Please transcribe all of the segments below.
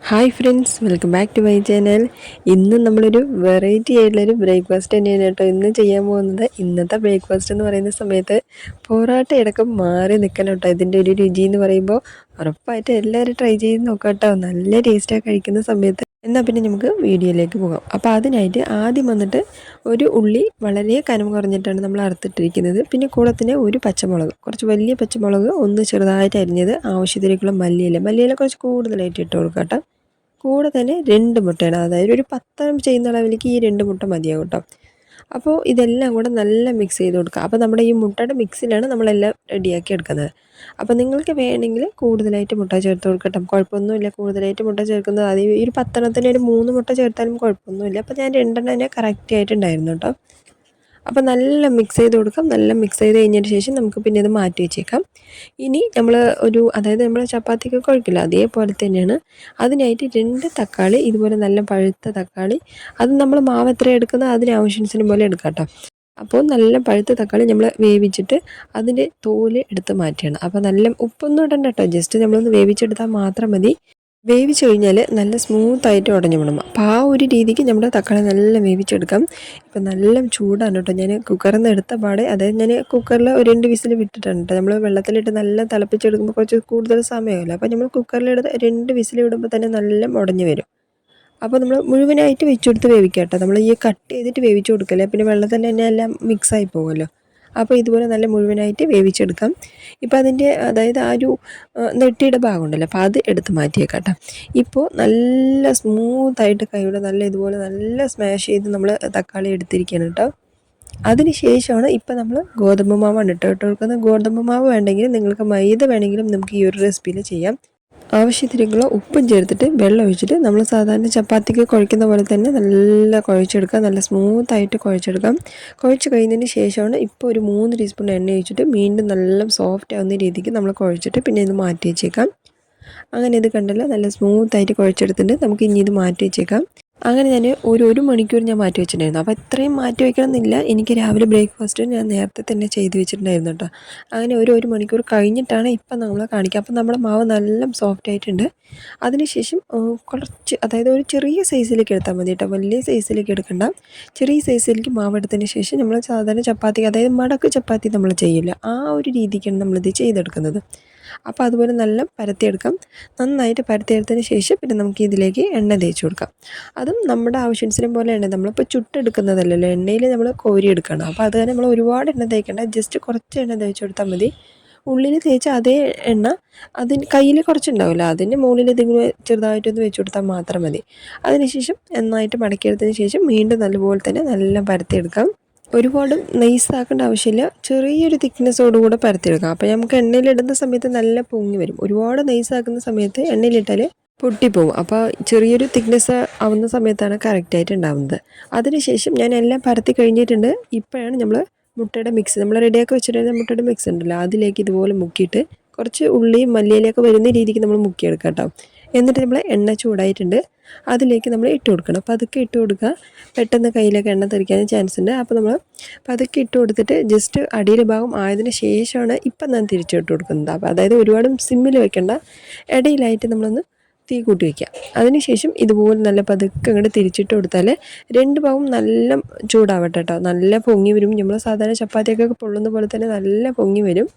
Hi friends, welcome back to my channel. ഇന്ന് നമ്മളൊരു variety ആയിട്ടുള്ളൊരു ബ്രേക്ക്ഫാസ്റ്റ് തന്നെയാണ് കേട്ടോ ഇന്ന് ചെയ്യാൻ പോകുന്നത്. ഇന്നത്തെ ബ്രേക്ക്ഫാസ്റ്റ് എന്ന് പറയുന്ന സമയത്ത് പൊറോട്ട അടക്കം മാറി നിൽക്കണം കേട്ടോ. ഇതിൻ്റെ ഒരു രുചി എന്ന് പറയുമ്പോൾ ഉറപ്പായിട്ട് എല്ലാവരും ട്രൈ ചെയ്ത് നോക്കാം കേട്ടോ. നല്ല ടേസ്റ്റാണ് കഴിക്കുന്ന സമയത്ത്. എന്നാൽ പിന്നെ നമുക്ക് വീഡിയോയിലേക്ക് പോകാം. അപ്പോൾ അതിനായിട്ട് ആദ്യം വന്നിട്ട് ഒരു ഉള്ളി വളരെ കനം കുറഞ്ഞിട്ടാണ് നമ്മൾ അറുത്തിട്ടിരിക്കുന്നത്. പിന്നെ കൂടെ തന്നെ ഒരു പച്ചമുളക്, കുറച്ച് വലിയ പച്ചമുളക് ഒന്ന് ചെറുതായിട്ട് അരിഞ്ഞത്, ആവശ്യത്തിലേക്കുള്ള മല്ലിയില കുറച്ച് കൂടുതലായിട്ട് ഇട്ട് കൊടുക്കാം കേട്ടോ. കൂടെ തന്നെ 2 മുട്ടയാണ്, അതായത് ഒരു 10 ചെയ്യുന്ന അളവിലേക്ക് ഈ 2 മുട്ട മതിയാവും കേട്ടോ. അപ്പോൾ ഇതെല്ലാം കൂടെ നല്ല മിക്സ് ചെയ്ത് കൊടുക്കുക. അപ്പോൾ നമ്മുടെ ഈ മുട്ടയുടെ മിക്സിലാണ് നമ്മളെല്ലാം റെഡിയാക്കി എടുക്കുന്നത്. അപ്പോൾ നിങ്ങൾക്ക് വേണമെങ്കിൽ കൂടുതലായിട്ട് മുട്ട ചേർത്ത് കൊടുക്കട്ടോ, കുഴപ്പമൊന്നുമില്ല. കൂടുതലായിട്ട് മുട്ട ചേർക്കുന്നത് അത് ഈ ഒരു 10 ഒരു 3 മുട്ട ചേർത്താലും കുഴപ്പമൊന്നുമില്ല. അപ്പോൾ ഞാൻ 2 തന്നെ കറക്റ്റ് ആയിട്ടുണ്ടായിരുന്നു കേട്ടോ. അപ്പോൾ നല്ല മിക്സ് ചെയ്ത് കൊടുക്കാം. നല്ല മിക്സ് ചെയ്ത് കഴിഞ്ഞതിന് ശേഷം നമുക്ക് പിന്നെ ഇത് മാറ്റി വെച്ചേക്കാം. ഇനി നമ്മൾ അതായത് നമ്മൾ ചപ്പാത്തിക്ക് കുഴക്കില്ല, അതേപോലെ തന്നെയാണ് അതിനായിട്ട് 2 തക്കാളി, ഇതുപോലെ നല്ല പഴുത്ത തക്കാളി. അത് നമ്മൾ മാവ് എത്ര എടുക്കുന്നത് അതിന് ആവശ്യത്തിന് പോലെ എടുക്കാം കേട്ടോ. അപ്പോൾ നല്ല പഴുത്ത തക്കാളി നമ്മൾ വേവിച്ചിട്ട് അതിൻ്റെ തോല് എടുത്ത് മാറ്റിയാണ്. അപ്പോൾ നല്ല ഉപ്പൊന്നും ഇടണ്ട കേട്ടോ, ജസ്റ്റ് നമ്മളൊന്ന് വേവിച്ചെടുത്താൽ മാത്രം മതി. വേവിച്ച് കഴിഞ്ഞാൽ നല്ല സ്മൂത്തായിട്ട് ഉടഞ്ഞു വിടും. അപ്പോൾ ആ ഒരു രീതിക്ക് നമ്മുടെ തക്കാളി നല്ല വേവിച്ചെടുക്കാം. ഇപ്പം നല്ല ചൂടാണ് കേട്ടോ. ഞാൻ കുക്കറിൽ നിന്ന് എടുത്ത പാടെ, അതായത് ഞാൻ കുക്കറിൽ ഒരു 2 വിസിൽ വിട്ടിട്ടാണ് കേട്ടോ. നമ്മൾ വെള്ളത്തിലിട്ട് നല്ല തിളപ്പിച്ചെടുക്കുമ്പോൾ കുറച്ച് കൂടുതൽ സമയമല്ലോ. അപ്പോൾ നമ്മൾ കുക്കറിലിട്ട് 2 വിസിൽ വിടുമ്പോൾ തന്നെ നല്ല ഉടഞ്ഞു വരും. അപ്പോൾ നമ്മൾ മുഴുവനായിട്ട് വെച്ചെടുത്ത് വേവിക്കുക കേട്ടോ. നമ്മൾ ഈ കട്ട് ചെയ്തിട്ട് വേവിച്ച് കൊടുക്കല്ലേ, പിന്നെ വെള്ളത്തിൽ തന്നെ എല്ലാം മിക്സായി പോകുമല്ലോ. അപ്പോൾ ഇതുപോലെ നല്ല മുഴുവനായിട്ട് വേവിച്ചെടുക്കാം. ഇപ്പോൾ അതിൻ്റെ അതായത് ആ ഒരു നെട്ടിയുടെ ഭാഗമുണ്ടല്ലോ, അപ്പോൾ അത് എടുത്ത് മാറ്റിയേക്കാം കേട്ടോ. ഇപ്പോൾ നല്ല സ്മൂത്തായിട്ട് കൈയുടെ നല്ല ഇതുപോലെ നല്ല സ്മാഷ് ചെയ്ത് നമ്മൾ തക്കാളി എടുത്തിരിക്കുകയാണ് കേട്ടോ. അതിന് ശേഷമാണ് ഇപ്പോൾ നമ്മൾ ഗോതമ്പ് മാവാണ് ഇട്ട് കൊടുക്കുന്നത്. ഗോതമ്പ് മാവ് വേണ്ടെങ്കിൽ നിങ്ങൾക്ക് മൈദ വേണമെങ്കിലും നമുക്ക് ഈ ഒരു റെസിപ്പിയിൽ ചെയ്യാം. ആവശ്യത്തിനുള്ള ഉപ്പും ചേർത്തിട്ട് വെള്ളം ഒഴിച്ചിട്ട് നമ്മൾ സാധാരണ ചപ്പാത്തിക്ക് കുഴയ്ക്കുന്ന പോലെ തന്നെ നല്ല കുഴച്ചെടുക്കാം. നല്ല സ്മൂത്തായിട്ട് കുഴച്ചെടുക്കാം. കുഴച്ച് കഴിഞ്ഞതിന് ശേഷമാണ് ഇപ്പോൾ ഒരു 3 ടീസ്പൂൺ എണ്ണ ഒഴിച്ചിട്ട് വീണ്ടും നല്ല സോഫ്റ്റ് ആവുന്ന രീതിക്ക് നമ്മൾ കുഴച്ചിട്ട് പിന്നെ ഇത് മാറ്റി വെച്ചേക്കാം. അങ്ങനെ ഇത് കണ്ടല്ലോ, നല്ല സ്മൂത്തായിട്ട് കുഴച്ചെടുത്തിട്ട് നമുക്ക് ഇനി ഇത് മാറ്റി വെച്ചേക്കാം. അങ്ങനെ ഞാൻ ഒരു മണിക്കൂർ ഞാൻ മാറ്റി വെച്ചിട്ടുണ്ടായിരുന്നു. അപ്പോൾ ഇത്രയും മാറ്റി വയ്ക്കണം എന്നില്ല, എനിക്ക് രാവിലെ ബ്രേക്ക്ഫാസ്റ്റ് ഞാൻ നേരത്തെ തന്നെ ചെയ്ത് വെച്ചിട്ടുണ്ടായിരുന്നു കേട്ടോ. അങ്ങനെ ഒരു മണിക്കൂർ കഴിഞ്ഞിട്ടാണ് ഇപ്പം നമ്മൾ കാണിക്കുക. അപ്പം നമ്മുടെ മാവ് നല്ല സോഫ്റ്റ് ആയിട്ടുണ്ട്. അതിനുശേഷം കുറച്ച്, അതായത് ഒരു ചെറിയ സൈസിലേക്ക് എടുത്താൽ മതി കേട്ടോ, വലിയ സൈസിലേക്ക് എടുക്കണ്ട. ചെറിയ സൈസിലേക്ക് മാവ് എടുത്തതിന് ശേഷം നമ്മൾ സാധാരണ ചപ്പാത്തി, അതായത് മടക്ക് ചപ്പാത്തി നമ്മൾ ചെയ്യില്ല, ആ ഒരു രീതിക്കാണ് നമ്മളിത് ചെയ്തെടുക്കുന്നത്. അപ്പോൾ അതുപോലെ നല്ല പരത്തിയെടുക്കാം. നന്നായിട്ട് പരത്തിയെടുത്തതിന് ശേഷം പിന്നെ നമുക്ക് ഇതിലേക്ക് എണ്ണ തേച്ച് കൊടുക്കാം. അതും നമ്മുടെ ആവശ്യത്തിന് പോലെ എണ്ണ, നമ്മളിപ്പോൾ ചുട്ടെടുക്കുന്നതല്ലല്ലോ, എണ്ണയിൽ നമ്മൾ കോരിയെടുക്കണം. അപ്പോൾ അത് തന്നെ നമ്മൾ ഒരുപാട് എണ്ണ തേക്കേണ്ട, ജസ്റ്റ് കുറച്ച് എണ്ണ തേച്ച് കൊടുത്താൽ മതി. ഉള്ളിൽ തേച്ച അതേ എണ്ണ അതിന് കയ്യിൽ കുറച്ചുണ്ടാവില്ല, അതിൻ്റെ മുകളിൽ ഇതിങ്ങനെ ചെറുതായിട്ടൊന്ന് വെച്ച് കൊടുത്താൽ മാത്രം മതി. അതിനുശേഷം നന്നായിട്ട് മടക്കിയെടുത്തതിന് ശേഷം വീണ്ടും നല്ലപോലെ തന്നെ നല്ല പരത്തിയെടുക്കാം. ഒരുപാട് നൈസാക്കേണ്ട ആവശ്യമില്ല, ചെറിയൊരു തിക്നെസ്സോടുകൂടെ പരത്തിയെടുക്കാം. അപ്പോൾ നമുക്ക് എണ്ണയിലിടുന്ന സമയത്ത് നല്ല പൊങ്ങി വരും. ഒരുപാട് നൈസാക്കുന്ന സമയത്ത് എണ്ണയിലിട്ടാൽ പൊട്ടിപ്പോവും. അപ്പോൾ ചെറിയൊരു തിക്നെസ് ആവുന്ന സമയത്താണ് കറക്റ്റായിട്ട് ഉണ്ടാവുന്നത്. അതിനുശേഷം ഞാൻ എല്ലാം പരത്തി കഴിഞ്ഞിട്ടുണ്ട്. ഇപ്പോഴാണ് നമ്മൾ മുട്ടയുടെ മിക്സ്, നമ്മൾ റെഡിയാക്കി വെച്ചിട്ടുള്ള മുട്ടയുടെ മിക്സ് ഉണ്ടല്ലോ, അതിലേക്ക് ഇതുപോലെ മുക്കിയിട്ട് കുറച്ച് ഉള്ളിയും മല്ലിയിലൊക്കെ വരുന്ന രീതിക്ക് നമ്മൾ മുക്കിയെടുക്കാം കേട്ടോ. എന്നിട്ട് നമ്മൾ എണ്ണ ചൂടായിട്ടുണ്ട്, അതിലേക്ക് നമ്മൾ ഇട്ട് കൊടുക്കണം. പതുക്കെ ഇട്ട് കൊടുക്കുക, പെട്ടെന്ന് കയ്യിലേക്ക് എണ്ണ തെറിക്കാൻ ചാൻസ് ഉണ്ട്. അപ്പോൾ നമ്മൾ പതുക്കെ ഇട്ട് കൊടുത്തിട്ട് ജസ്റ്റ് അടിയിലെ ഭാഗം ആയതിനു ശേഷമാണ് ഇപ്പം ഞാൻ തിരിച്ചിട്ട് കൊടുക്കുന്നത്. അപ്പോൾ അതായത് ഒരുപാട് സിമ്മിൽ വെക്കേണ്ട, ഇടയിലായിട്ട് നമ്മളൊന്ന് തീ കൂട്ടി വയ്ക്കുക. അതിനുശേഷം ഇതുപോലെ നല്ല പതുക്കെ അങ്ങോട്ട് തിരിച്ചിട്ട് കൊടുത്താൽ 2 ഭാഗവും നല്ല ചൂടാവട്ടെ കേട്ടോ. നല്ല പൊങ്ങി വരും, നമ്മൾ സാധാരണ ചപ്പാത്തിയൊക്കെ പൊള്ളുന്ന പോലെ തന്നെ നല്ല പൊങ്ങി വരും.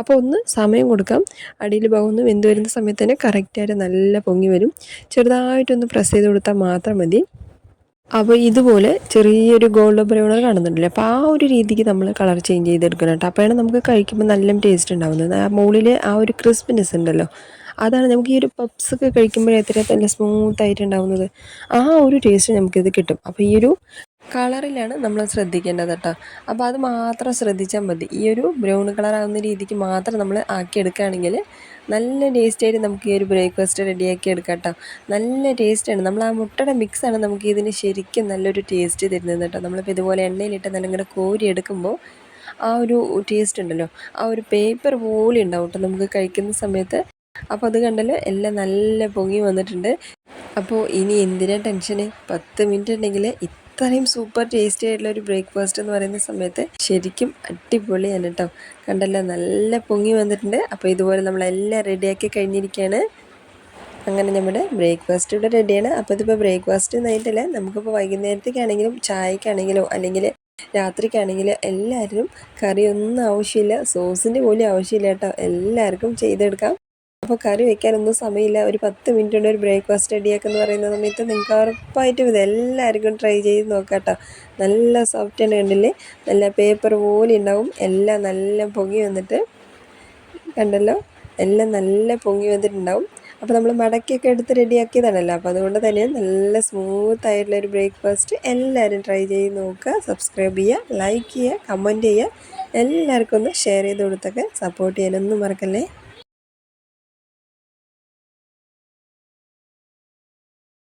അപ്പോൾ ഒന്ന് സമയം കൊടുക്കാം. അടിയിൽ ഭാഗം ഒന്ന് വെന്ത് വരുന്ന സമയത്ത് തന്നെ കറക്റ്റായിട്ട് നല്ല പൊങ്ങി വരും. ചെറുതായിട്ടൊന്ന് പ്രസ് ചെയ്ത് കൊടുത്താൽ മാത്രം മതി. അപ്പോൾ ഇതുപോലെ ചെറിയൊരു ഗോൾഡൻ ബ്രൗൺ കാണുന്നുണ്ടല്ലോ, അപ്പോൾ ആ ഒരു രീതിക്ക് നമ്മൾ കളർ ചേഞ്ച് ചെയ്തെടുക്കണം കേട്ടോ. അപ്പോഴാണ് നമുക്ക് കഴിക്കുമ്പോൾ നല്ല ടേസ്റ്റ് ഉണ്ടാകുന്നത്. ആ മുകളിൽ ആ ഒരു ക്രിസ്പിനെസ് ഉണ്ടല്ലോ, അതാണ് നമുക്ക് ഈ ഒരു പപ്സൊക്കെ കഴിക്കുമ്പോൾ എത്ര നല്ല സ്മൂത്തായിട്ടുണ്ടാവുന്നത്, ആ ഒരു ടേസ്റ്റ് നമുക്കിത് കിട്ടും. അപ്പോൾ ഈ ഒരു കളറിലാണ് നമ്മൾ ശ്രദ്ധിക്കേണ്ടത് കേട്ടോ. അപ്പോൾ അത് മാത്രം ശ്രദ്ധിച്ചാൽ മതി. ഈ ഒരു ബ്രൗൺ കളർ ആവുന്ന രീതിക്ക് മാത്രം നമ്മൾ ആക്കിയെടുക്കുകയാണെങ്കിൽ നല്ല ടേസ്റ്റായിട്ട് നമുക്ക് ഈ ഒരു ബ്രേക്ക്ഫാസ്റ്റ് റെഡിയാക്കി എടുക്കാം കേട്ടോ. നല്ല ടേസ്റ്റാണ്. നമ്മൾ ആ മുട്ടയുടെ മിക്സാണ് നമുക്ക് ഇതിന് ശരിക്കും നല്ലൊരു ടേസ്റ്റ് തരുന്നത് കേട്ടോ. നമ്മളിപ്പോൾ ഇതുപോലെ എണ്ണയിലിട്ട് നല്ല ഇങ്ങനെ കോരി എടുക്കുമ്പോൾ ആ ഒരു ടേസ്റ്റ് ഉണ്ടല്ലോ, ആ ഒരു പേപ്പർ പോലെ ഉണ്ടാവും കേട്ടോ നമുക്ക് കഴിക്കുന്ന സമയത്ത്. അപ്പോൾ അത് കണ്ടല്ലോ, എല്ലാം നല്ല പൊങ്ങി വന്നിട്ടുണ്ട്. അപ്പോൾ ഇനി എന്തിനാ ടെൻഷന്, 10 മിനിറ്റ് ഉണ്ടെങ്കിൽ ഇത്രയും സൂപ്പർ ടേസ്റ്റി ആയിട്ടുള്ള ഒരു ബ്രേക്ക്ഫാസ്റ്റ് എന്ന് പറയുന്ന സമയത്ത് ശരിക്കും അടിപൊളിയാണ് കേട്ടോ. കണ്ടല്ലോ, നല്ല പൊങ്ങി വന്നിട്ടുണ്ട്. അപ്പോൾ ഇതുപോലെ നമ്മളെല്ലാം റെഡിയാക്കി കഴിഞ്ഞിരിക്കുകയാണ്. അങ്ങനെ നമ്മുടെ ബ്രേക്ക്ഫാസ്റ്റ് ഇവിടെ റെഡിയാണ്. അപ്പോൾ ഇതിപ്പോൾ ബ്രേക്ക്ഫാസ്റ്റ് എന്നായിട്ടല്ല, നമുക്കിപ്പോൾ വൈകുന്നേരത്തേക്കാണെങ്കിലും ചായക്കാണെങ്കിലോ അല്ലെങ്കിൽ രാത്രിക്കാണെങ്കിലും എല്ലാവരും കറിയൊന്നും ആവശ്യമില്ല, സോസിൻ്റെ പോലും ആവശ്യമില്ല കേട്ടോ, എല്ലാവർക്കും ചെയ്തെടുക്കാം. അപ്പോൾ കറി വെക്കാനൊന്നും സമയമില്ല, ഒരു 10 മിനിറ്റ് കൊണ്ട് ഒരു ബ്രേക്ക്ഫാസ്റ്റ് റെഡിയാക്കെന്ന് പറയുന്ന സമയത്ത് നിങ്ങൾക്ക് ഉറപ്പായിട്ടും ഇത് എല്ലാവർക്കും ട്രൈ ചെയ്ത് നോക്കാം കേട്ടോ. നല്ല സോഫ്റ്റ് ആണ്, കണ്ടില്ലേ, നല്ല പേപ്പർ പോലെ ഉണ്ടാവും. എല്ലാം നല്ല പൊങ്ങി വന്നിട്ട് കണ്ടല്ലോ, എല്ലാം നല്ല പൊങ്ങി വന്നിട്ടുണ്ടാവും. അപ്പോൾ നമ്മൾ മടക്കിയൊക്കെ എടുത്ത് റെഡിയാക്കിയതാണല്ലോ, അപ്പോൾ അതുകൊണ്ട് തന്നെ നല്ല സ്മൂത്ത് ആയിട്ടുള്ളൊരു ബ്രേക്ക്ഫാസ്റ്റ് എല്ലാവരും ട്രൈ ചെയ്ത് നോക്കുക. സബ്സ്ക്രൈബ് ചെയ്യുക, ലൈക്ക് ചെയ്യുക, കമൻറ്റ് ചെയ്യുക, എല്ലാവർക്കും ഒന്ന് ഷെയർ ചെയ്ത് കൊടുത്തൊക്കെ സപ്പോർട്ട് ചെയ്യാനൊന്നും മറക്കല്ലേ.